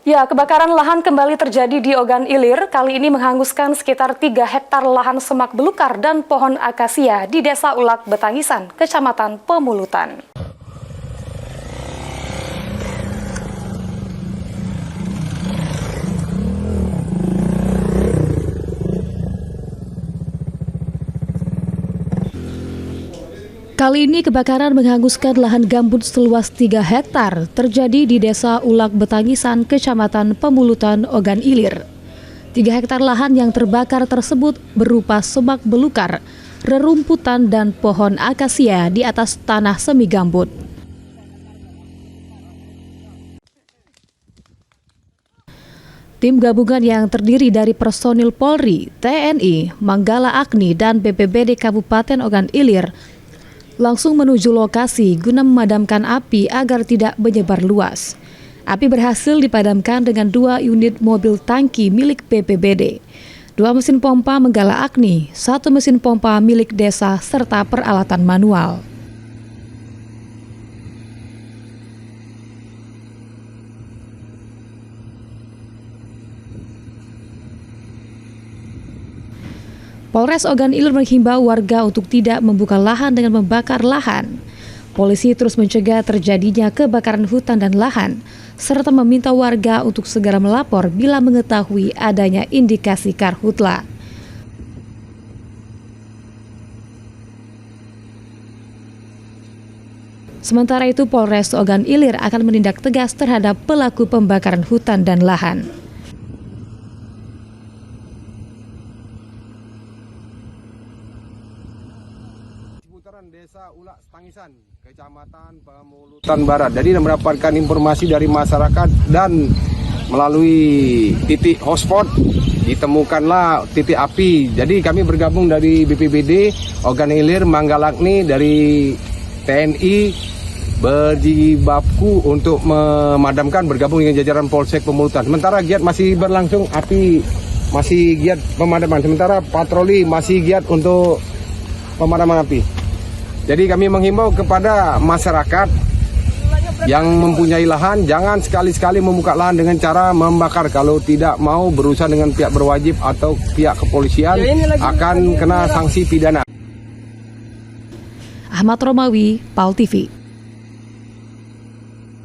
Ya, kebakaran lahan kembali terjadi di Ogan Ilir. Kali ini menghanguskan sekitar 3 hektar lahan semak belukar dan pohon akasia di Desa Ulak Betangisan, Kecamatan Pemulutan. Kali ini kebakaran menghanguskan lahan gambut seluas 3 hektar terjadi di Desa Ulak Betangisan, Kecamatan Pemulutan, Ogan Ilir. 3 hektar lahan yang terbakar tersebut berupa semak belukar, rerumputan dan pohon akasia di atas tanah semi gambut. Tim gabungan yang terdiri dari personil Polri, TNI, Manggala Agni, dan BPBD Kabupaten Ogan Ilir langsung menuju lokasi guna memadamkan api agar tidak menyebar luas. Api berhasil dipadamkan dengan 2 unit mobil tangki milik BPBD, 2 mesin pompa Manggala Agni, 1 mesin pompa milik desa, serta peralatan manual. Polres Ogan Ilir menghimbau warga untuk tidak membuka lahan dengan membakar lahan. Polisi terus mencegah terjadinya kebakaran hutan dan lahan, serta meminta warga untuk segera melapor bila mengetahui adanya indikasi karhutla. Sementara itu, Polres Ogan Ilir akan menindak tegas terhadap pelaku pembakaran hutan dan lahan. Desa Ulak Betangisan, Kecamatan Pemulutan Barat. Jadi mendapatkan informasi dari masyarakat dan melalui titik hotspot ditemukanlah titik api. Jadi kami bergabung dari BPBD Ogan Ilir, Manggala Agni, dari TNI berjibaku untuk memadamkan, bergabung dengan jajaran Polsek Pemulutan. Sementara giat masih berlangsung, api masih giat pemadaman. Sementara patroli masih giat untuk pemadaman api. Jadi kami menghimbau kepada masyarakat yang mempunyai lahan, jangan sekali-sekali membuka lahan dengan cara membakar. Kalau tidak mau berurusan dengan pihak berwajib atau pihak kepolisian, akan kena sanksi pidana. Ahmad Romawi, PAL TV.